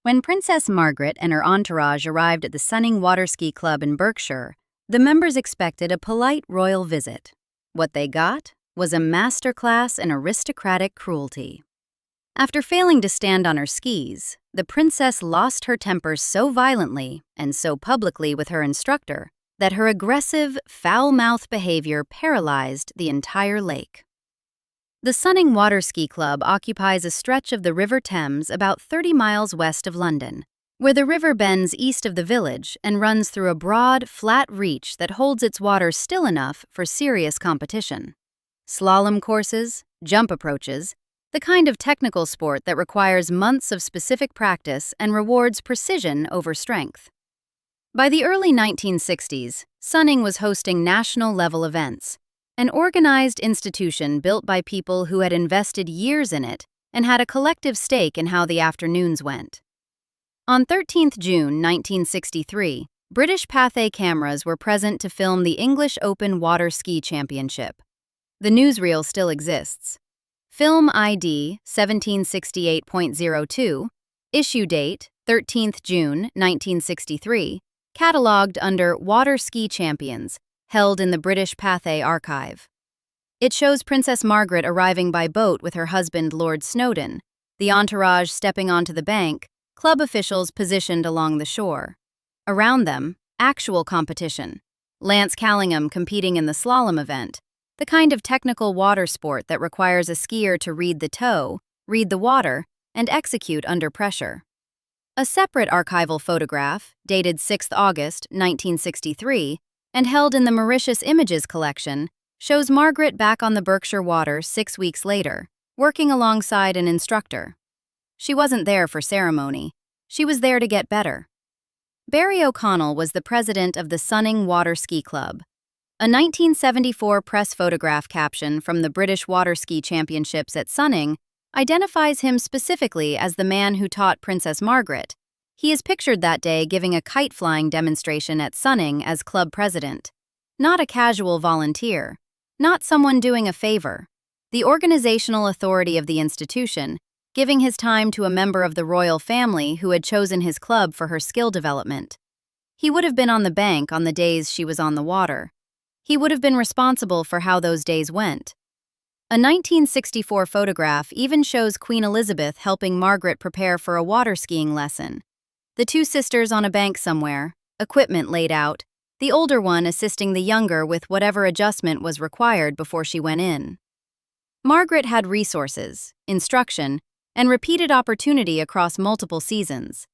When Princess Margaret and her entourage arrived at the Sunning Water Ski Club in Berkshire, the members expected a polite royal visit. What they got was a masterclass in aristocratic cruelty. After failing to stand on her skis, the princess lost her temper so violently and so publicly with her instructor that her aggressive, foul-mouthed behavior paralyzed the entire lake. The Sunning Water Ski Club occupies a stretch of the River Thames about 30 miles west of London, where the river bends east of the village and runs through a broad, flat reach that holds its water still enough for serious competition. Slalom courses, jump approaches, the kind of technical sport that requires months of specific practice and rewards precision over strength. By the early 1960s, Sunning was hosting national-level events, an organized institution built by people who had invested years in it and had a collective stake in how the afternoons went. On 13 June 1963, British Pathé cameras were present to film the English Open Water Ski Championship. The newsreel still exists. Film ID 1768.02, issue date 13 June 1963, catalogued under Water Ski Champions, held in the British Pathé archive. It shows Princess Margaret arriving by boat with her husband Lord Snowdon, the entourage stepping onto the bank, club officials positioned along the shore. Around them, actual competition. Lance Callingham competing in the slalom event, the kind of technical water sport that requires a skier to read the tow, read the water, and execute under pressure. A separate archival photograph, dated 6 August 1963, and held in the Mauritius Images collection, shows Margaret back on the Berkshire water 6 weeks later, working alongside an instructor. She wasn't there for ceremony. She was there to get better. Barry O'Connell was the president of the Sunning Water Ski Club. A 1974 press photograph caption from the British Water Ski Championships at Sunning identifies him specifically as the man who taught Princess Margaret. He is pictured that day giving a kite-flying demonstration at Sunning as club president. Not a casual volunteer. Not someone doing a favor. The organizational authority of the institution, giving his time to a member of the royal family who had chosen his club for her skill development. He would have been on the bank on the days she was on the water. He would have been responsible for how those days went. A 1964 photograph even shows Queen Elizabeth helping Margaret prepare for a water skiing lesson. The two sisters on a bank somewhere, equipment laid out, the older one assisting the younger with whatever adjustment was required before she went in. Margaret had resources, instruction, and repeated opportunity across multiple seasons.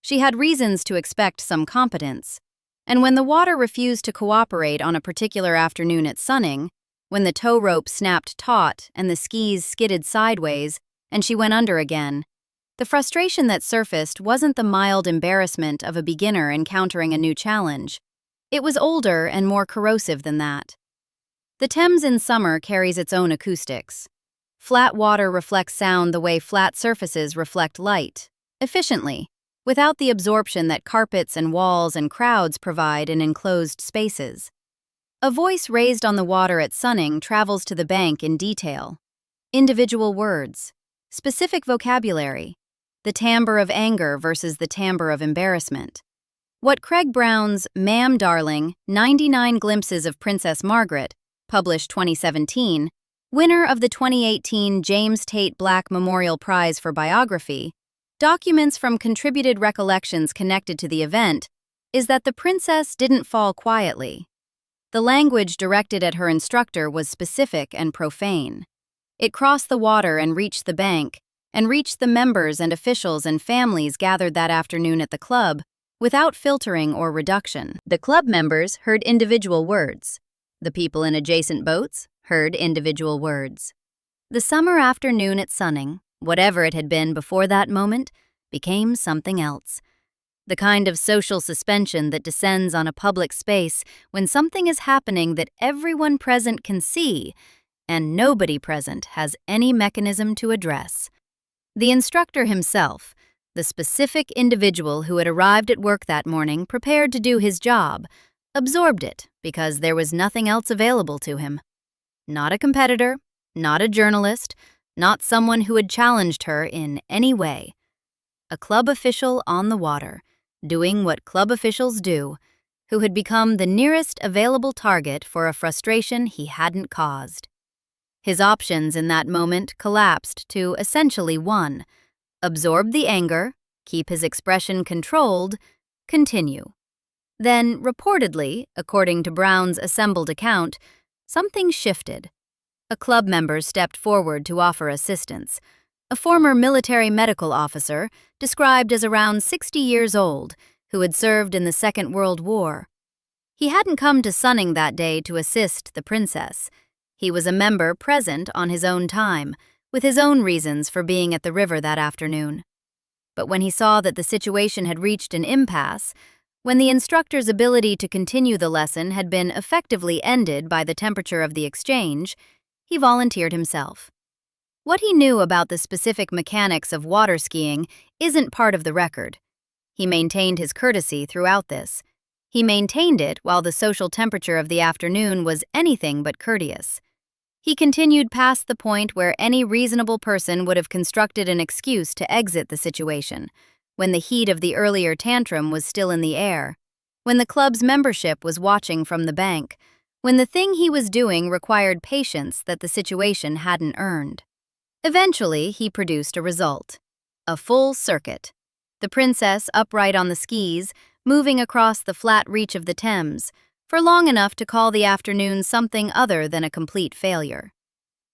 She had reasons to expect some competence, and when the water refused to cooperate on a particular afternoon at Sunning, when the tow rope snapped taut and the skis skidded sideways and she went under again, the frustration that surfaced wasn't the mild embarrassment of a beginner encountering a new challenge. It was older and more corrosive than that. The Thames in summer carries its own acoustics. Flat water reflects sound the way flat surfaces reflect light, efficiently, without the absorption that carpets and walls and crowds provide in enclosed spaces. A voice raised on the water at Sunning travels to the bank in detail. Individual words, specific vocabulary, the timbre of anger versus the timbre of embarrassment. What Craig Brown's Ma'am Darling, 99 Glimpses of Princess Margaret, published 2017, winner of the 2018 James Tate Black Memorial Prize for Biography, documents from contributed recollections connected to the event, is that the princess didn't fall quietly. The language directed at her instructor was specific and profane. It crossed the water and reached the bank, and reached the members and officials and families gathered that afternoon at the club, without filtering or reduction. The club members heard individual words. The people in adjacent boats heard individual words. The summer afternoon at Sunning, whatever it had been before that moment, became something else. The kind of social suspension that descends on a public space when something is happening that everyone present can see, and nobody present has any mechanism to address. The instructor himself, the specific individual who had arrived at work that morning prepared to do his job, absorbed it because there was nothing else available to him. Not a competitor, not a journalist, not someone who had challenged her in any way. a club official on the water, doing what club officials do, who had become the nearest available target for a frustration he hadn't caused. His options in that moment collapsed to essentially one: absorb the anger, keep his expression controlled, continue. Then, reportedly, according to Brown's assembled account, something shifted. A club member stepped forward to offer assistance. A former military medical officer, described as around 60 years old, who had served in the Second World War. He hadn't come to Sunning that day to assist the princess. He was a member present on his own time, with his own reasons for being at the river that afternoon. But when he saw that the situation had reached an impasse, when the instructor's ability to continue the lesson had been effectively ended by the temperature of the exchange, he volunteered himself. What he knew about the specific mechanics of water skiing isn't part of the record. He maintained his courtesy throughout this. He maintained it while the social temperature of the afternoon was anything but courteous. He continued past the point where any reasonable person would have constructed an excuse to exit the situation, when the heat of the earlier tantrum was still in the air, when the club's membership was watching from the bank, when the thing he was doing required patience that the situation hadn't earned. Eventually, he produced a result: a full circuit. The princess upright on the skis, moving across the flat reach of the Thames, for long enough to call the afternoon something other than a complete failure.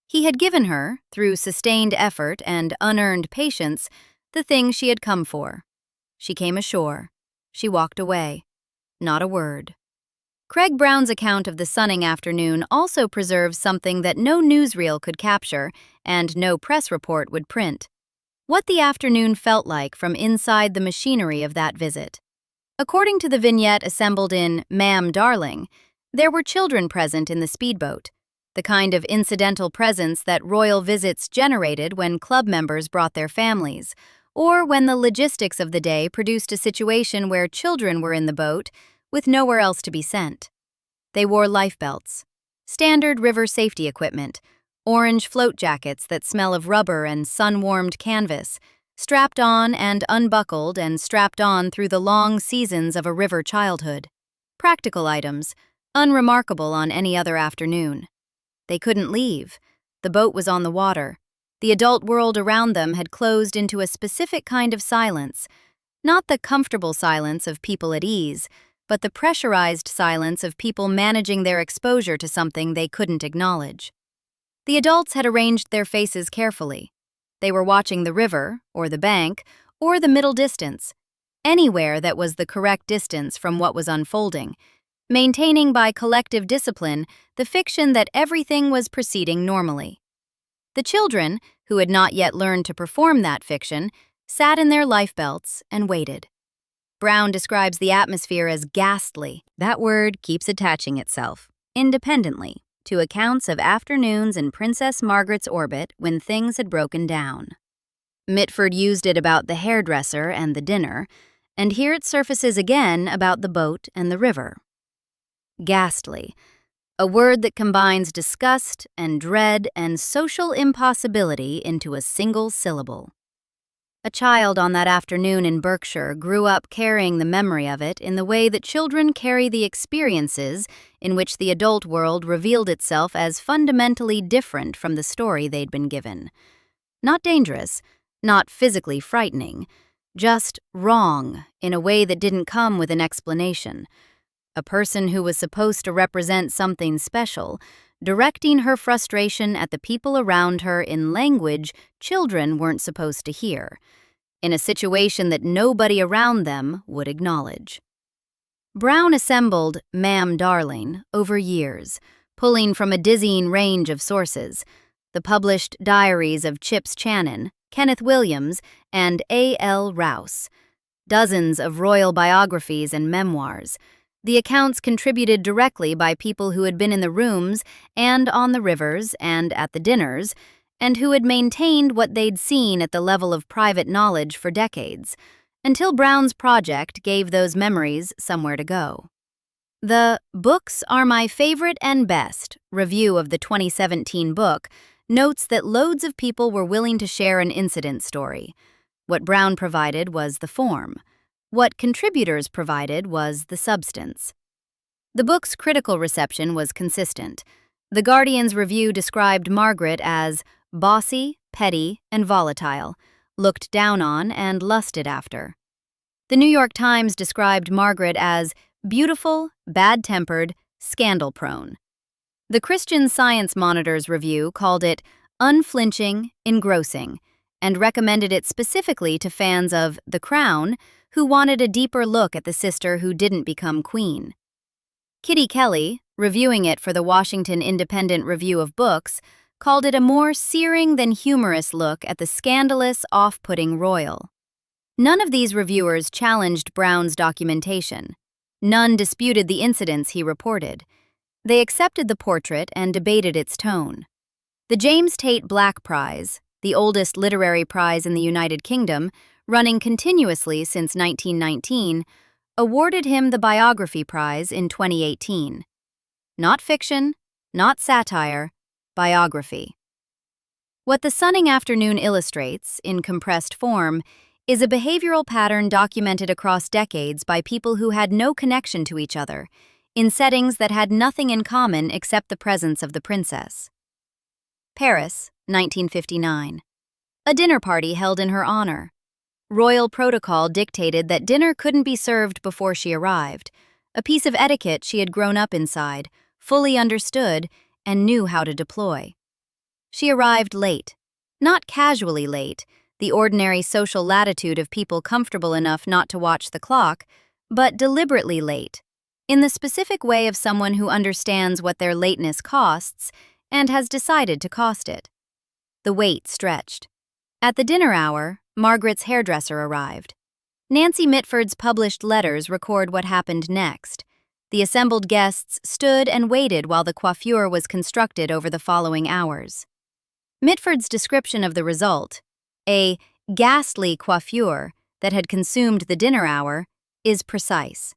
He had given her, through sustained effort and unearned patience, the thing she had come for. She came ashore. She walked away. Not a word. Craig Brown's account of the Sunning afternoon also preserves something that no newsreel could capture and no press report would print: what the afternoon felt like from inside the machinery of that visit. According to the vignette assembled in Ma'am Darling, there were children present in the speedboat, the kind of incidental presence that royal visits generated when club members brought their families, or when the logistics of the day produced a situation where children were in the boat with nowhere else to be sent. They wore life belts, standard river safety equipment, orange float jackets that smell of rubber and sun-warmed canvas, strapped on and unbuckled and strapped on through the long seasons of a river childhood. Practical items, unremarkable on any other afternoon. They couldn't leave. The boat was on the water. The adult world around them had closed into a specific kind of silence, not the comfortable silence of people at ease, but the pressurized silence of people managing their exposure to something they couldn't acknowledge. The adults had arranged their faces carefully. They were watching the river, or the bank, or the middle distance, anywhere that was the correct distance from what was unfolding, maintaining by collective discipline the fiction that everything was proceeding normally. The children, who had not yet learned to perform that fiction, sat in their lifebelts and waited. Brown describes the atmosphere as ghastly. That word keeps attaching itself, independently, to accounts of afternoons in Princess Margaret's orbit when things had broken down. Mitford used it about the hairdresser and the dinner, and here it surfaces again about the boat and the river. Ghastly, a word that combines disgust and dread and social impossibility into a single syllable. A child on that afternoon in Berkshire grew up carrying the memory of it in the way that children carry the experiences in which the adult world revealed itself as fundamentally different from the story they'd been given. Not dangerous, not physically frightening, just wrong in a way that didn't come with an explanation. A person who was supposed to represent something special, directing her frustration at the people around her in language children weren't supposed to hear, in a situation that nobody around them would acknowledge. Brown assembled Ma'am Darling over years, pulling from a dizzying range of sources: the published diaries of Chips Channon, Kenneth Williams, and A.L. Rouse, dozens of royal biographies and memoirs, the accounts contributed directly by people who had been in the rooms and on the rivers and at the dinners, and who had maintained what they'd seen at the level of private knowledge for decades, until Brown's project gave those memories somewhere to go. The "Books Are My Favorite and Best" review of the 2017 book notes that loads of people were willing to share an incident story. What Brown provided was the form. What contributors provided was the substance. The book's critical reception was consistent. The Guardian's review described Margaret as bossy, petty, and volatile, looked down on and lusted after. The New York Times described Margaret as beautiful, bad-tempered, scandal-prone. The Christian Science Monitor's review called it unflinching, engrossing, and recommended it specifically to fans of The Crown who wanted a deeper look at the sister who didn't become queen. Kitty Kelly, reviewing it for the Washington Independent Review of Books, called it a more searing than humorous look at the scandalous, off-putting royal. None of these reviewers challenged Brown's documentation. None disputed the incidents he reported. They accepted the portrait and debated its tone. The James Tate Black Prize, the oldest literary prize in the United Kingdom, running continuously since 1919, awarded him the Biography Prize in 2018. Not fiction, not satire, biography. What the Sunning Afternoon illustrates, in compressed form, is a behavioral pattern documented across decades by people who had no connection to each other, in settings that had nothing in common except the presence of the princess. Paris, 1959. A dinner party held in her honor. Royal protocol dictated that dinner couldn't be served before she arrived, a piece of etiquette she had grown up inside, fully understood, and knew how to deploy. She arrived late. Not casually late, the ordinary social latitude of people comfortable enough not to watch the clock, but deliberately late, in the specific way of someone who understands what their lateness costs and has decided to cost it. The wait stretched. At the dinner hour, Margaret's hairdresser arrived. Nancy Mitford's published letters record what happened next. The assembled guests stood and waited while the coiffure was constructed over the following hours. Mitford's description of the result, a ghastly coiffure that had consumed the dinner hour, is precise.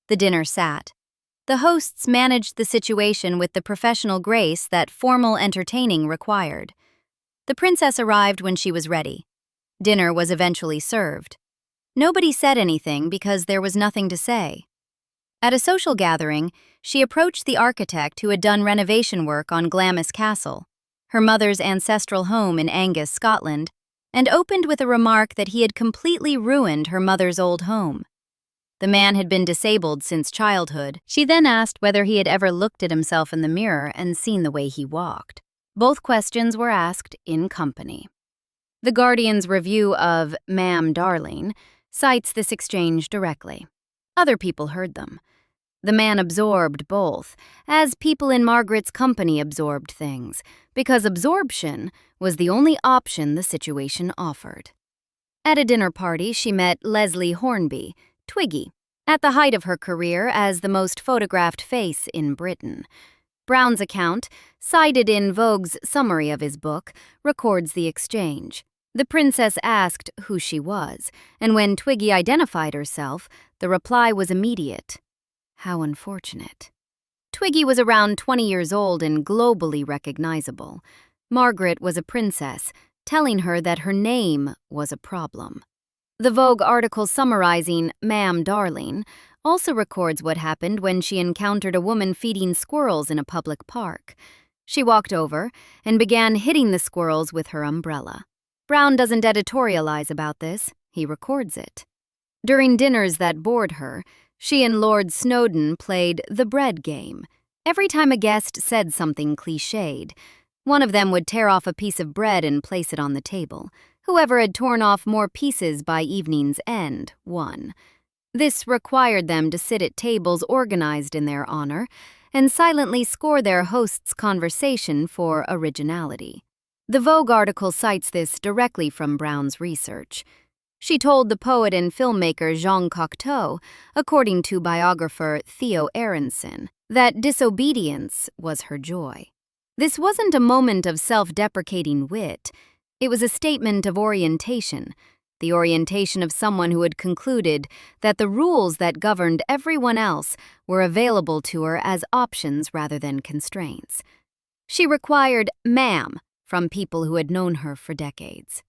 The dinner sat. The hosts managed the situation with the professional grace that formal entertaining required. The princess arrived when she was ready. Dinner was eventually served. Nobody said anything because there was nothing to say. At a social gathering, she approached the architect who had done renovation work on Glamis Castle, her mother's ancestral home in Angus, Scotland, and opened with a remark that he had completely ruined her mother's old home. The man had been disabled since childhood. She then asked whether he had ever looked at himself in the mirror and seen the way he walked. Both questions were asked in company. The Guardian's review of Ma'am Darling cites this exchange directly. Other people heard them. The man absorbed both, as people in Margaret's company absorbed things, because absorption was the only option the situation offered. At a dinner party, she met Leslie Hornby, Twiggy, at the height of her career as the most photographed face in Britain. Brown's account, cited in Vogue's summary of his book, records the exchange. The princess asked who she was, and when Twiggy identified herself, the reply was immediate. How unfortunate. Twiggy was around 20 years old and globally recognizable. Margaret was a princess, telling her that her name was a problem. The Vogue article summarizing Ma'am Darling also records what happened when she encountered a woman feeding squirrels in a public park. She walked over and began hitting the squirrels with her umbrella. Brown doesn't editorialize about this, he records it. During dinners that bored her, she and Lord Snowdon played the bread game. Every time a guest said something cliched, one of them would tear off a piece of bread and place it on the table. Whoever had torn off more pieces by evening's end won. This required them to sit at tables organized in their honor and silently score their host's conversation for originality. The Vogue article cites this directly from Brown's research. She told the poet and filmmaker Jean Cocteau, according to biographer Theo Aronson, that disobedience was her joy. This wasn't a moment of self-deprecating wit. It was a statement of orientation, the orientation of someone who had concluded that the rules that governed everyone else were available to her as options rather than constraints. She required "ma'am" from people who had known her for decades.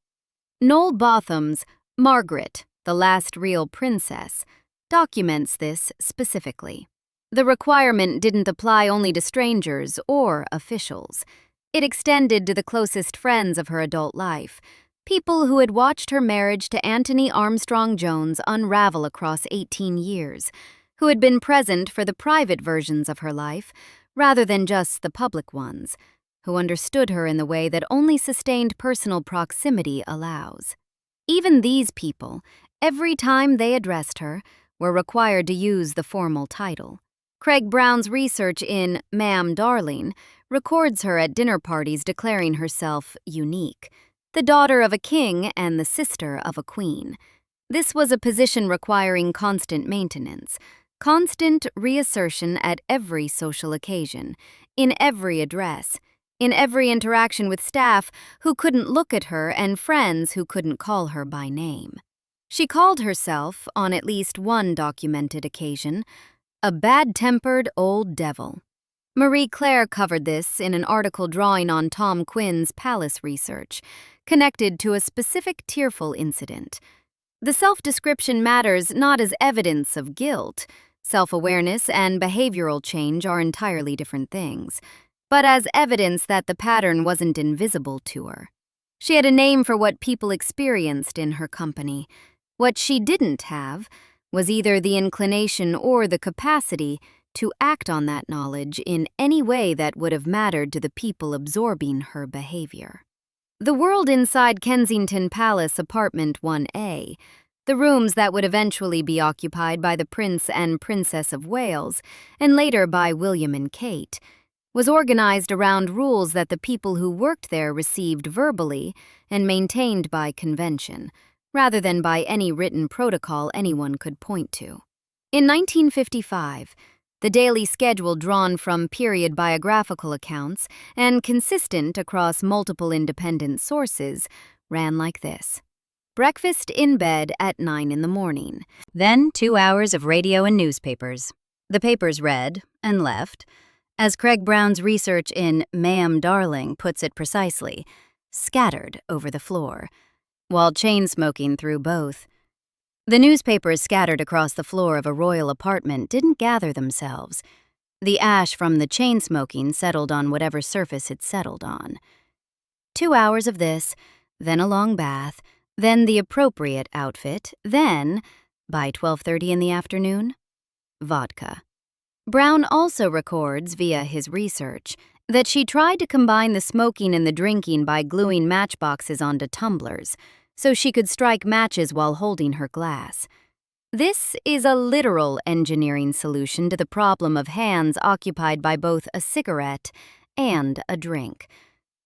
Noel Botham's Margaret, the Last Real Princess, documents this specifically. The requirement didn't apply only to strangers or officials. It extended to the closest friends of her adult life, people who had watched her marriage to Anthony Armstrong Jones unravel across 18 years, who had been present for the private versions of her life rather than just the public ones, who understood her in the way that only sustained personal proximity allows. Even these people, every time they addressed her, were required to use the formal title. Craig Brown's research in Ma'am Darling records her at dinner parties declaring herself unique, the daughter of a king and the sister of a queen. This was a position requiring constant maintenance, constant reassertion at every social occasion, in every address, in every interaction with staff who couldn't look at her and friends who couldn't call her by name. She called herself, on at least one documented occasion, a bad-tempered old devil. Marie Claire covered this in an article drawing on Tom Quinn's palace research, connected to a specific tearful incident. The self-description matters not as evidence of guilt. Self-awareness and behavioral change are entirely different things, but as evidence that the pattern wasn't invisible to her. She had a name for what people experienced in her company. What she didn't have was either the inclination or the capacity to act on that knowledge in any way that would have mattered to the people absorbing her behavior. The world inside Kensington Palace Apartment 1A, the rooms that would eventually be occupied by the Prince and Princess of Wales, and later by William and Kate, was organized around rules that the people who worked there received verbally and maintained by convention, rather than by any written protocol anyone could point to. In 1955, the daily schedule drawn from period biographical accounts and consistent across multiple independent sources ran like this. Breakfast in bed at 9 in the morning. Then 2 hours of radio and newspapers. The papers read and left. As Craig Brown's research in Ma'am Darling puts it precisely, scattered over the floor, while chain-smoking through both. The newspapers scattered across the floor of a royal apartment didn't gather themselves. The ash from the chain-smoking settled on whatever surface it settled on. 2 hours of this, then a long bath, then the appropriate outfit, then, by 12:30 in the afternoon, vodka. Brown also records, via his research, that she tried to combine the smoking and the drinking by gluing matchboxes onto tumblers, so she could strike matches while holding her glass. This is a literal engineering solution to the problem of hands occupied by both a cigarette and a drink.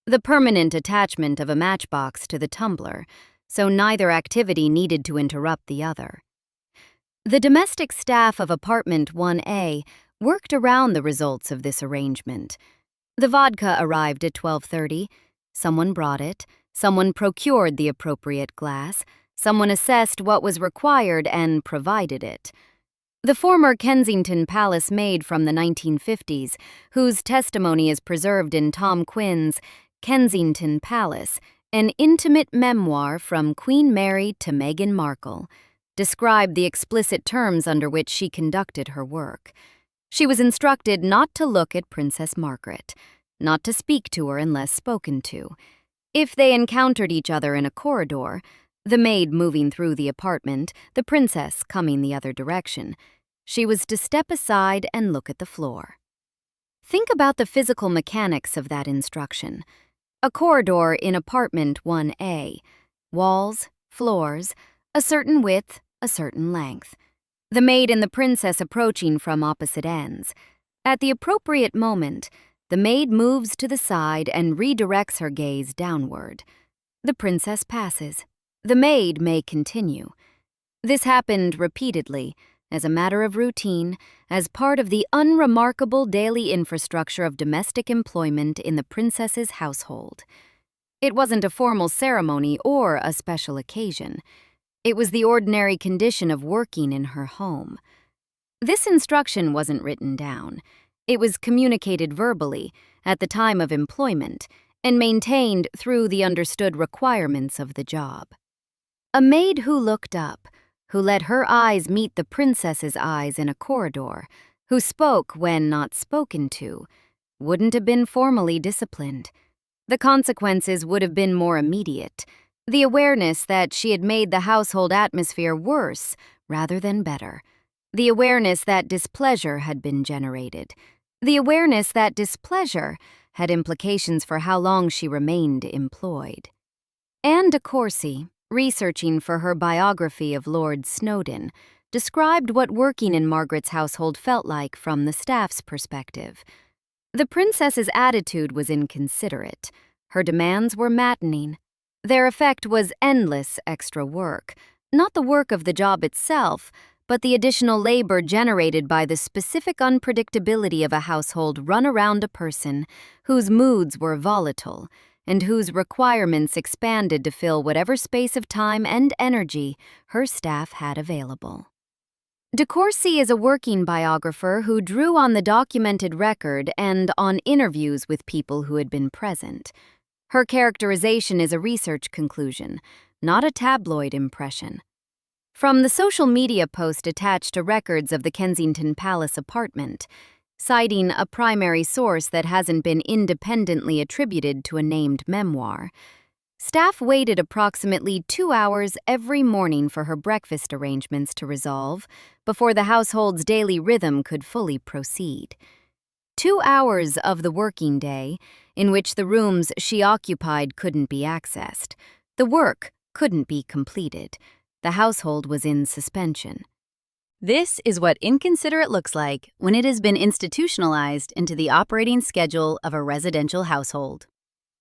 The permanent attachment of a matchbox to the tumbler, so neither activity needed to interrupt the other. The domestic staff of Apartment 1A worked around the results of this arrangement. The vodka arrived at 12:30. Someone brought it. Someone procured the appropriate glass. Someone assessed what was required and provided it. The former Kensington Palace maid from the 1950s, whose testimony is preserved in Tom Quinn's Kensington Palace, an intimate memoir from Queen Mary to Meghan Markle, described the explicit terms under which she conducted her work. She was instructed not to look at Princess Margaret, not to speak to her unless spoken to. If they encountered each other in a corridor, the maid moving through the apartment, the princess coming the other direction, she was to step aside and look at the floor. Think about the physical mechanics of that instruction. A corridor in Apartment 1A, walls, floors, a certain width, a certain length. The maid and the princess approaching from opposite ends. At the appropriate moment, the maid moves to the side and redirects her gaze downward. The princess passes. The maid may continue. This happened repeatedly, as a matter of routine, as part of the unremarkable daily infrastructure of domestic employment in the princess's household. It wasn't a formal ceremony or a special occasion. It was the ordinary condition of working in her home. This instruction wasn't written down. It was communicated verbally at the time of employment and maintained through the understood requirements of the job. A maid who looked up, who let her eyes meet the princess's eyes in a corridor, who spoke when not spoken to, wouldn't have been formally disciplined. The consequences would have been more immediate. The awareness that she had made the household atmosphere worse rather than better. The awareness that displeasure had been generated. The awareness that displeasure had implications for how long she remained employed. Anne de Courcy, researching for her biography of Lord Snowdon, described what working in Margaret's household felt like from the staff's perspective. The princess's attitude was inconsiderate. Her demands were maddening. Their effect was endless extra work, not the work of the job itself, but the additional labor generated by the specific unpredictability of a household run around a person whose moods were volatile and whose requirements expanded to fill whatever space of time and energy her staff had available. De Courcy is a working biographer who drew on the documented record and on interviews with people who had been present. Her characterization is a research conclusion, not a tabloid impression. From the social media post attached to records of the Kensington Palace apartment, citing a primary source that hasn't been independently attributed to a named memoir, staff waited approximately 2 hours every morning for her breakfast arrangements to resolve before the household's daily rhythm could fully proceed. 2 hours of the working day in which the rooms she occupied couldn't be accessed. The work couldn't be completed. The household was in suspension. This is what inconsiderate looks like when it has been institutionalized into the operating schedule of a residential household.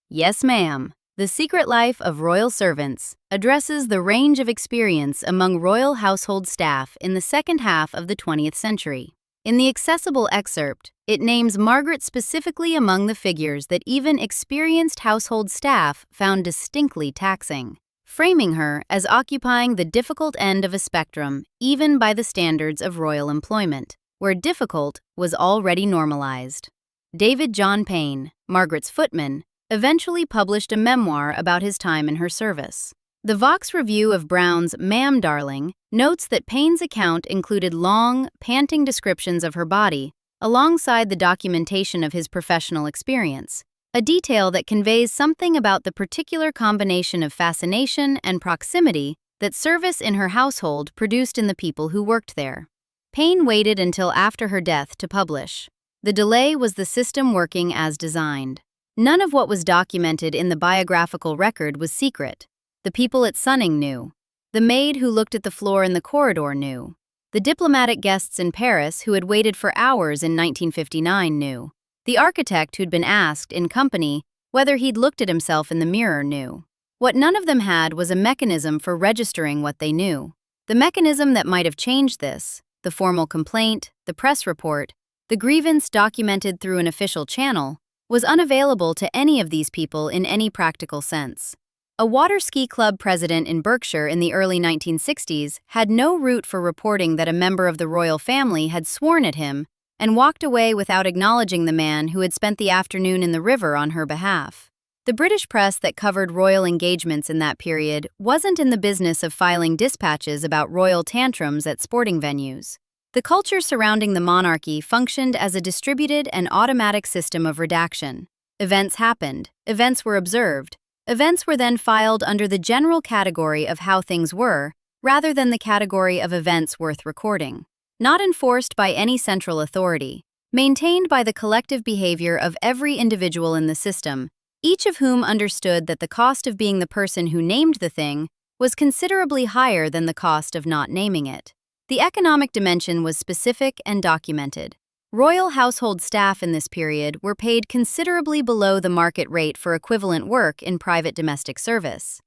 Yes, ma'am. The Secret Life of Royal Servants addresses the range of experience among royal household staff in the second half of the 20th century. In the accessible excerpt, it names Margaret specifically among the figures that even experienced household staff found distinctly taxing, framing her as occupying the difficult end of a spectrum even by the standards of royal employment, where difficult was already normalized. David John Payne, Margaret's footman, eventually published a memoir about his time in her service. The Vox review of Brown's Ma'am Darling notes that Payne's account included long, panting descriptions of her body, alongside the documentation of his professional experience, a detail that conveys something about the particular combination of fascination and proximity that service in her household produced in the people who worked there. Payne waited until after her death to publish. The delay was the system working as designed. None of what was documented in the biographical record was secret. The people at Sunning knew. The maid who looked at the floor in the corridor knew. The diplomatic guests in Paris who had waited for hours in 1959 knew. The architect who'd been asked, in company, whether he'd looked at himself in the mirror knew. What none of them had was a mechanism for registering what they knew. The mechanism that might have changed this, the formal complaint, the press report, the grievance documented through an official channel, was unavailable to any of these people in any practical sense. A water ski club president in Berkshire in the early 1960s had no route for reporting that a member of the royal family had sworn at him and walked away without acknowledging the man who had spent the afternoon in the river on her behalf. The British press that covered royal engagements in that period wasn't in the business of filing dispatches about royal tantrums at sporting venues. The culture surrounding the monarchy functioned as a distributed and automatic system of redaction. Events happened, events were observed, events were then filed under the general category of how things were, rather than the category of events worth recording. Not enforced by any central authority, maintained by the collective behavior of every individual in the system, each of whom understood that the cost of being the person who named the thing was considerably higher than the cost of not naming it. The economic dimension was specific and documented. Royal household staff in this period were paid considerably below the market rate for equivalent work in private domestic service.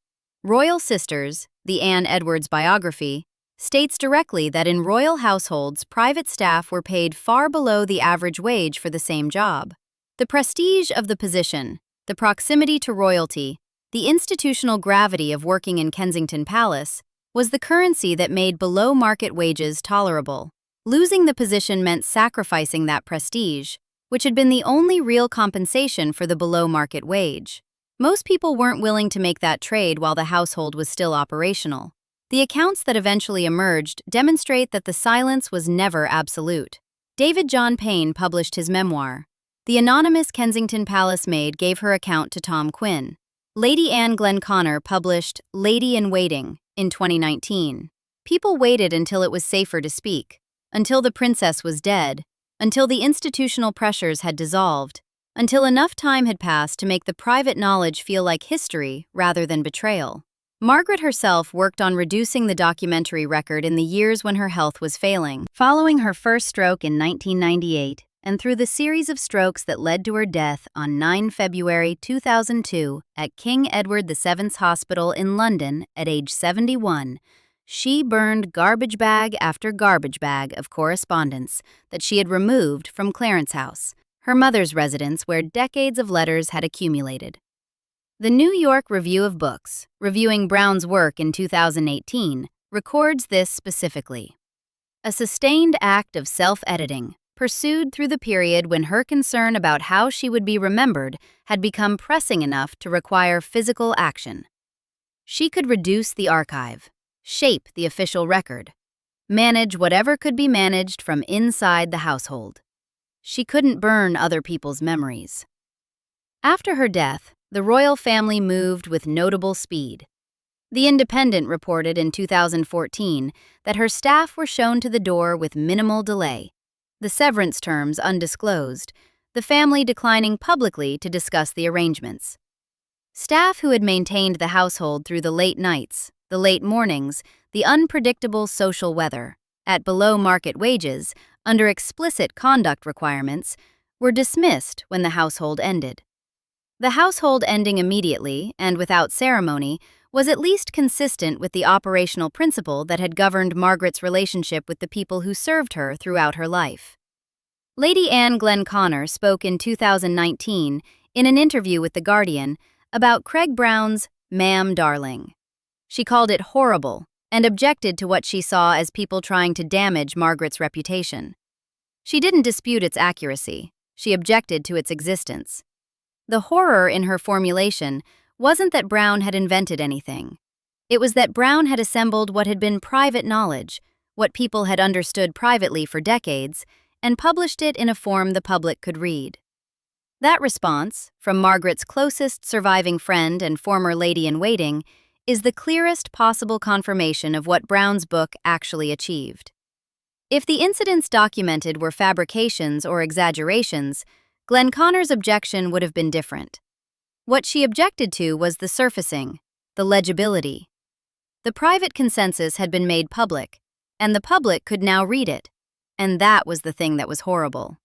Royal Sisters, the Anne Edwards biography, states directly that in royal households, private staff were paid far below the average wage for the same job. The prestige of the position, the proximity to royalty, the institutional gravity of working in Kensington Palace, was the currency that made below-market wages tolerable. Losing the position meant sacrificing that prestige, which had been the only real compensation for the below-market wage. Most people weren't willing to make that trade while the household was still operational. The accounts that eventually emerged demonstrate that the silence was never absolute. David John Payne published his memoir. The anonymous Kensington Palace maid gave her account to Tom Quinn. Lady Anne Glenconner published Lady in Waiting in 2019. People waited until it was safer to speak, until the princess was dead, until the institutional pressures had dissolved, until enough time had passed to make the private knowledge feel like history rather than betrayal. Margaret herself worked on reducing the documentary record in the years when her health was failing. Following her first stroke in 1998, and through the series of strokes that led to her death on 9 February 2002 at King Edward VII's Hospital in London at age 71, she burned garbage bag after garbage bag of correspondence that she had removed from Clarence House, her mother's residence where decades of letters had accumulated. The New York Review of Books, reviewing Brown's work in 2018, records this specifically. A sustained act of self-editing, pursued through the period when her concern about how she would be remembered had become pressing enough to require physical action. She could reduce the archive, shape the official record, manage whatever could be managed from inside the household. She couldn't burn other people's memories. After her death, the royal family moved with notable speed. The Independent reported in 2014 that her staff were shown to the door with minimal delay, the severance terms undisclosed, the family declining publicly to discuss the arrangements. Staff who had maintained the household through the late nights, the late mornings, the unpredictable social weather, at below-market wages, under explicit conduct requirements, were dismissed when the household ended. The household ending immediately and without ceremony was at least consistent with the operational principle that had governed Margaret's relationship with the people who served her throughout her life. Lady Anne Glenconner spoke in 2019 in an interview with The Guardian about Craig Brown's Ma'am Darling. She called it horrible and objected to what she saw as people trying to damage Margaret's reputation. She didn't dispute its accuracy, she objected to its existence. The horror in her formulation wasn't that Brown had invented anything. It was that Brown had assembled what had been private knowledge, what people had understood privately for decades, and published it in a form the public could read. That response, from Margaret's closest surviving friend and former lady-in-waiting, is the clearest possible confirmation of what Brown's book actually achieved. If the incidents documented were fabrications or exaggerations, Glenconner's objection would have been different. What she objected to was the surfacing, the legibility. The private consensus had been made public, and the public could now read it, and that was the thing that was horrible.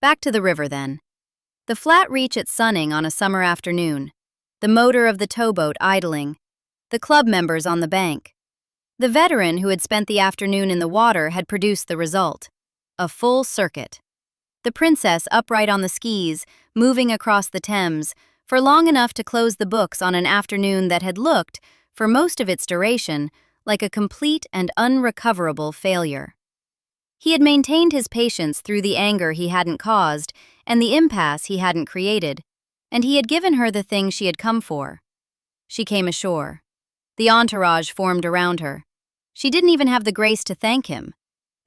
Back to the river, then. The flat reach at sunning on a summer afternoon, the motor of the towboat idling, the club members on the bank. The veteran who had spent the afternoon in the water had produced the result, a full circuit. The princess upright on the skis, moving across the Thames, for long enough to close the books on an afternoon that had looked, for most of its duration, like a complete and unrecoverable failure. He had maintained his patience through the anger he hadn't caused and the impasse he hadn't created, and he had given her the thing she had come for. She came ashore. The entourage formed around her. She didn't even have the grace to thank him.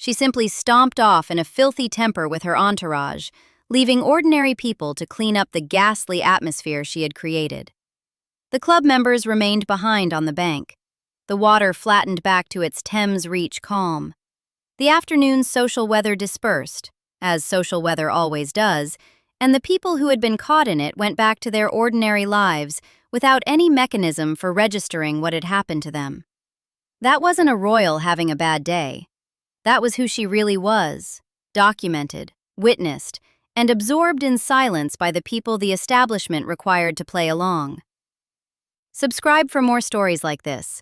She simply stomped off in a filthy temper with her entourage, leaving ordinary people to clean up the ghastly atmosphere she had created. The club members remained behind on the bank. The water flattened back to its Thames reach calm. The afternoon's social weather dispersed, as social weather always does, and the people who had been caught in it went back to their ordinary lives without any mechanism for registering what had happened to them. That wasn't a royal having a bad day. That was who she really was, documented, witnessed, and absorbed in silence by the people the establishment required to play along. Subscribe for more stories like this.